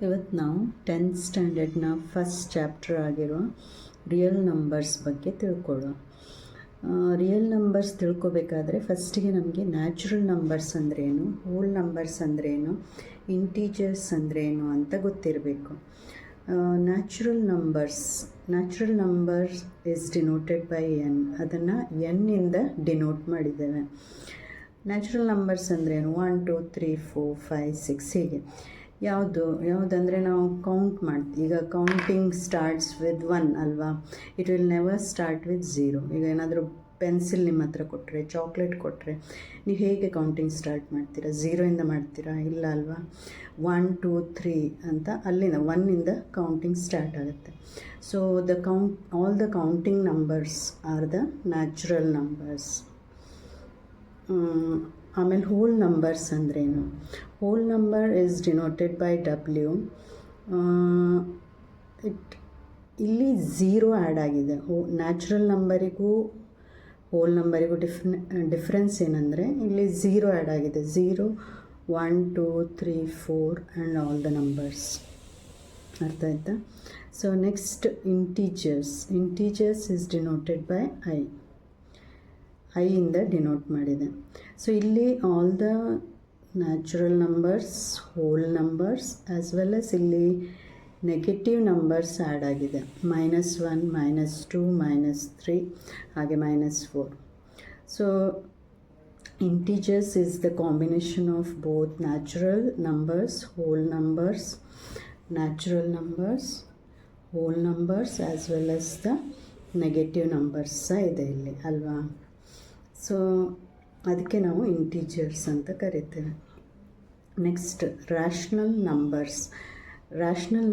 ಇವತ್ತು ನಾವು 10th ಸ್ಟ್ಯಾಂಡರ್ಡ್ನ first chapter ಆಗಿರೋ ರಿಯಲ್ ನಂಬರ್ಸ್ ಬಗ್ಗೆ ತಿಳ್ಕೊಳ್ಳೋಣ. ರಿಯಲ್ ನಂಬರ್ಸ್ ತಿಳ್ಕೊಬೇಕಾದ್ರೆ ಫಸ್ಟಿಗೆ ನಮಗೆ ನ್ಯಾಚುರಲ್ ನಂಬರ್ಸ್ ಅಂದ್ರೇನು, ಹೋಲ್ ನಂಬರ್ಸ್ ಅಂದ್ರೇನು, ಇಂಟೀಜರ್ಸ್ ಅಂದ್ರೇನು ಅಂತ ಗೊತ್ತಿರಬೇಕು. Natural numbers is denoted by N. ಅದನ್ನು ಎನ್ನಿಂದ ಡಿನೋಟ್ ಮಾಡಿದ್ದೇವೆ. ನ್ಯಾಚುರಲ್ ನಂಬರ್ಸ್ ಅಂದ್ರೇನು 1 2 3 4 5 6 ಹೀಗೆ. ಯಾವುದಂದರೆ ನಾವು ಕೌಂಟ್ ಮಾಡ್ತೀವಿ. ಈಗ ಕೌಂಟಿಂಗ್ ಸ್ಟಾರ್ಟ್ಸ್ ವಿತ್ 1 ಅಲ್ವಾ, it will never start with 0. ಈಗ ಏನಾದರೂ ಪೆನ್ಸಿಲ್ ನಿಮ್ಮ ಹತ್ರ ಕೊಟ್ಟರೆ, ಚಾಕ್ಲೇಟ್ ಕೊಟ್ಟರೆ ನೀವು ಹೇಗೆ ಕೌಂಟಿಂಗ್ ಸ್ಟಾರ್ಟ್ ಮಾಡ್ತೀರಾ? 0ಇಂದ ಮಾಡ್ತೀರಾ? ಇಲ್ಲ ಅಲ್ವಾ. 1 2 3 ಅಂತ ಅಲ್ಲಿಂದ 1ಇಂದ ಕೌಂಟಿಂಗ್ ಸ್ಟಾರ್ಟ್ ಆಗುತ್ತೆ. So all the counting numbers are the natural numbers. ಆಮೇಲೆ ಹೋಲ್ ನಂಬರ್ಸ್ ಅಂದ್ರೇನು? Whole number is denoted by W. ಇಲ್ಲಿ 0 ಆ್ಯಡ್ ಆಗಿದೆ. ನ್ಯಾಚುರಲ್ ನಂಬರಿಗೂ ಹೋಲ್ ನಂಬರಿಗೂ ಡಿಫ್ರೆನ್ಸ್ ಏನಂದರೆ ಇಲ್ಲಿ 0 ಆ್ಯಡ್ ಆಗಿದೆ. 0 1 2 3 4 ಆ್ಯಂಡ್ ಆಲ್ ದ ನಂಬರ್ಸ್. ಅರ್ಥ ಆಯ್ತಾ? So next integers is denoted by ಐಯಿಂದ ಡಿನೋಟ್ ಮಾಡಿದೆ. ಸೊ ಇಲ್ಲಿ all the natural numbers, whole numbers as well as ಇಲ್ಲಿ ನೆಗೆಟಿವ್ ನಂಬರ್ಸ್ ಆ್ಯಡ್ ಆಗಿದೆ. -1 -2 -3 ಹಾಗೆ -4. So integers is the combination of both natural numbers, whole numbers, natural numbers, whole numbers as well as the negative numbers ಇದೆ ಇಲ್ಲಿ ಅಲ್ವಾ. So ಅದಕ್ಕೆ ನಾವು integers ಅಂತ ಕರಿತೇವೆ. ನೆಕ್ಸ್ಟ್ ರ್ಯಾಷನಲ್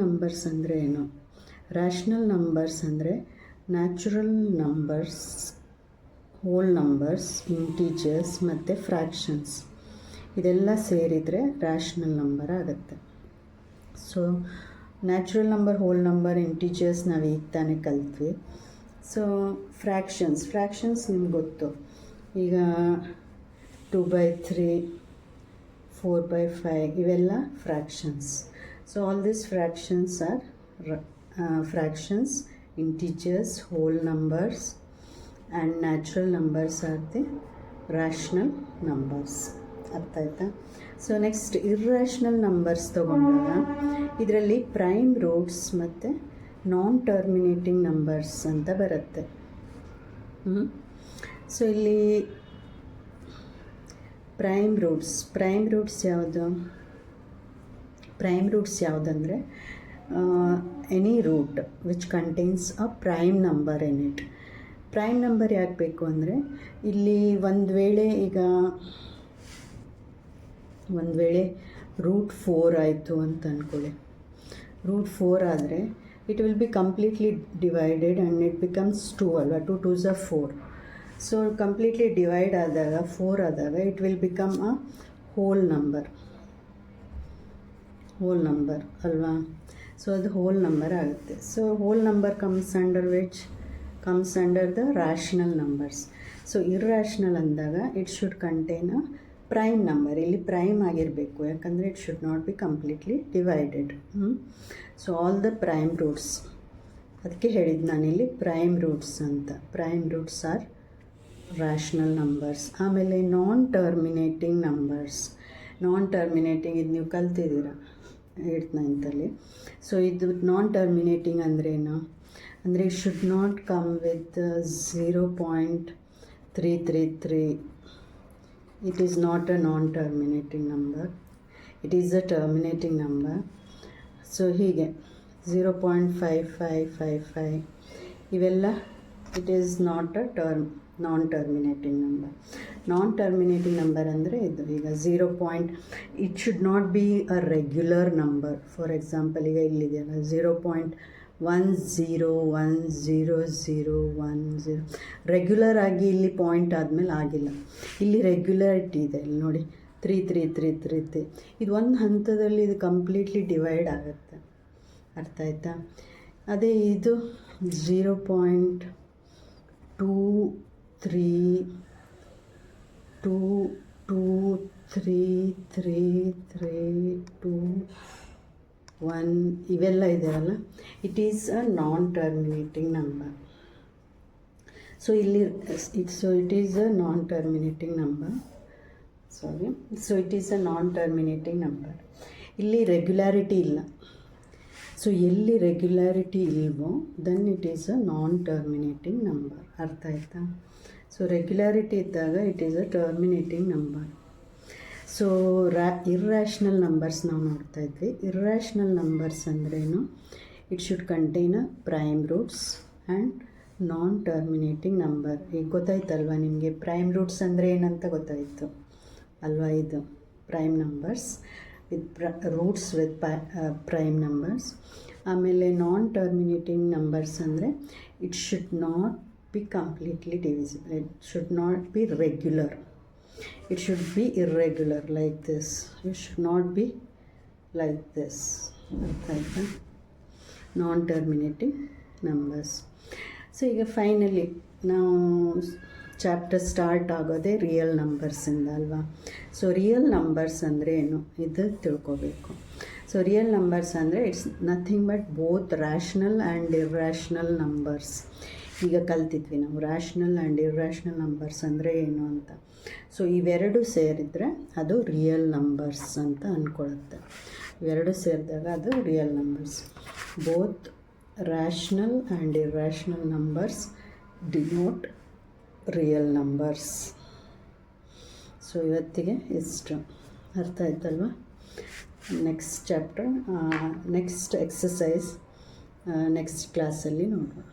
ನಂಬರ್ಸ್ ಅಂದರೆ ಏನು? ರ್ಯಾಷನಲ್ ನಂಬರ್ಸ್ ಅಂದರೆ natural numbers, whole numbers, integers ಮತ್ತು ಫ್ರ್ಯಾಕ್ಷನ್ಸ್ ಇದೆಲ್ಲ ಸೇರಿದರೆ ರ್ಯಾಷನಲ್ ನಂಬರ್ ಆಗುತ್ತೆ. So natural number, whole number, integers ನಾವು ಈಗ ತಾನೇ ಕಲ್ತ್ವಿ. ಸೊ ಫ್ರ್ಯಾಕ್ಷನ್ಸ್ ನಿಮ್ಗೆ ಗೊತ್ತು. ಈಗ 2/3 4/5 ಇವೆಲ್ಲ fractions. So all this fractions are fractions. Integers, whole numbers and natural numbers are the rational numbers. ಅರ್ಥ ಆಯ್ತಾ? ಸೊ ನೆಕ್ಸ್ಟ್ ಇರ್ರ್ಯಾಷನಲ್ ನಂಬರ್ಸ್ ತೊಗೊಂಡಾಗ ಇದರಲ್ಲಿ ಪ್ರೈಮ್ ರೂಟ್ಸ್ ಮತ್ತು ನಾನ್ ಟರ್ಮಿನೇಟಿಂಗ್ ನಂಬರ್ಸ್ ಅಂತ ಬರುತ್ತೆ. ಸೊ ಇಲ್ಲಿ ಪ್ರೈಮ್ ರೂಟ್ಸ್ ಯಾವುದಂದರೆ any root which contains a prime number in it. Prime number ಯಾಕೆ ಬೇಕು ಅಂದರೆ ಇಲ್ಲಿ ಒಂದು ವೇಳೆ ರೂಟ್ 4 ಆಯಿತು ಅಂತ ಅಂದ್ಕೊಳ್ಳಿ. ರೂಟ್ 4 ಆದರೆ it will be completely divided and it becomes 2 ಅಲ್ವಾ. 2 2s are 4. So completely divide ಆದಾಗ 4 ಆದಾಗ it will become a whole number ಅಲ್ವಾ. ಸೊ ಅದು ಹೋಲ್ ನಂಬರ್ ಆಗುತ್ತೆ. So whole number comes under the rational numbers. So irrational ಅಂದಾಗ it should contain a prime number. ಇಲ್ಲಿ prime ಆಗಿರಬೇಕು, ಯಾಕಂದರೆ it should not be completely divided. So all the prime roots, ಅದಕ್ಕೆ ಹೇಳಿದ್ದು ನಾನಿಲ್ಲಿ prime roots ಅಂತ. Prime roots are rational numbers. ಆಮೇಲೆ non terminating ಇದು ನೀವು ಕಲ್ತಿದ್ದೀರ 8th 9th. ಸೊ ಇದು ನಾನ್ ಟರ್ಮಿನೇಟಿಂಗ್ ಅಂದ್ರೇನು ಅಂದರೆ it should not come with 0.333. It is not a non terminating number, it is a terminating number. So ಹೀಗೆ 0.5555 ಇವೆಲ್ಲ it is not a non terminating number ಅಂದರೆ ಇದು. ಈಗ 0. It should not be a regular number. For example ಈಗ ಇಲ್ಲಿದೆಯಲ್ಲ 0.101010 regular ಆಗಿ ಇಲ್ಲಿ point ಆದಮೇಲೆ ಆಗಿಲ್ಲ. ಇಲ್ಲಿ ರೆಗ್ಯುಲರಿಟಿ ಇದೆ. ಇಲ್ಲಿ ನೋಡಿ 3 ಇದು ಒಂದು ಹಂತದಲ್ಲಿ ಇದು ಕಂಪ್ಲೀಟ್ಲಿ ಡಿವೈಡ್ ಆಗುತ್ತೆ. ಅರ್ಥ ಆಯ್ತಾ? ಅದೇ ಇದು 0.23332 1 ಇವೆಲ್ಲ ಇದೆಯಲ್ಲ, it is a non terminating number. So ಇಲ್ಲಿ it is a non terminating number, so it is a non terminating number. ಇಲ್ಲಿ ರೆಗ್ಯುಲಾರಿಟಿ ಇಲ್ಲ. ಸೊ ಎಲ್ಲಿ ರೆಗ್ಯುಲಾರಿಟಿ ಇಲ್ವೋ then it is a non terminating number. ಅರ್ಥ ಆಯ್ತಾ? ಸೊ ರೆಗ್ಯುಲಾರಿಟಿ ಇದ್ದಾಗ it is a terminating number. So irrational numbers ನಾವು ನೋಡ್ತಾ ಇದ್ವಿ. ಇರ್ರ್ಯಾಷನಲ್ ನಂಬರ್ಸ್ ಅಂದ್ರೇನು? It should contain a prime roots and non terminating number. ಈಗ ಗೊತ್ತಾಯ್ತಲ್ವ ನಿಮಗೆ? ಪ್ರೈಮ್ ರೂಟ್ಸ್ ಅಂದರೆ ಏನಂತ ಗೊತ್ತಾಯಿತು ಅಲ್ವಾ? ಇದು prime numbers with roots with prime numbers. ಆಮೇಲೆ ನಾನ್ ಟರ್ಮಿನೇಟಿಂಗ್ ನಂಬರ್ಸ್ ಅಂದರೆ it should not be completely divisible, it should not B regular, it should be irregular like this, it should not be like this. ಅರ್ಥ ಆಯ್ತಾ? ನಾನ್ terminating numbers. So ಈಗ finally ನಾವು chapter start ಆಗೋದೇ real ನಂಬರ್ಸಿಂದ ಅಲ್ವಾ? So real numbers ಅಂದರೆ ಏನು ಇದು ತಿಳ್ಕೊಬೇಕು. ಸೊ ರಿಯಲ್ ನಂಬರ್ಸ್ ಅಂದರೆ it's nothing but both rational and irrational numbers. ಈಗ ಕಲ್ತಿದ್ವಿ ನಾವು ರ್ಯಾಷನಲ್ ಆ್ಯಂಡ್ ಇರ್ರ್ಯಾಷನಲ್ ನಂಬರ್ಸ್ ಅಂದರೆ ಏನು ಅಂತ. ಸೊ ಇವೆರಡು ಸೇರಿದರೆ ಅದು ರಿಯಲ್ ನಂಬರ್ಸ್ ಅಂತ ಅಂದ್ಕೊಳ್ಳುತ್ತೆ. ಇವೆರಡು ಸೇರಿದಾಗ ಅದು real numbers. Both rational and irrational numbers denote real numbers. So ಇವತ್ತಿಗೆ ಇಷ್ಟು. ಅರ್ಥ ಆಯ್ತಲ್ವ? Next chapter, next exercise next ಕ್ಲಾಸಲ್ಲಿ ನೋಡೋಣ.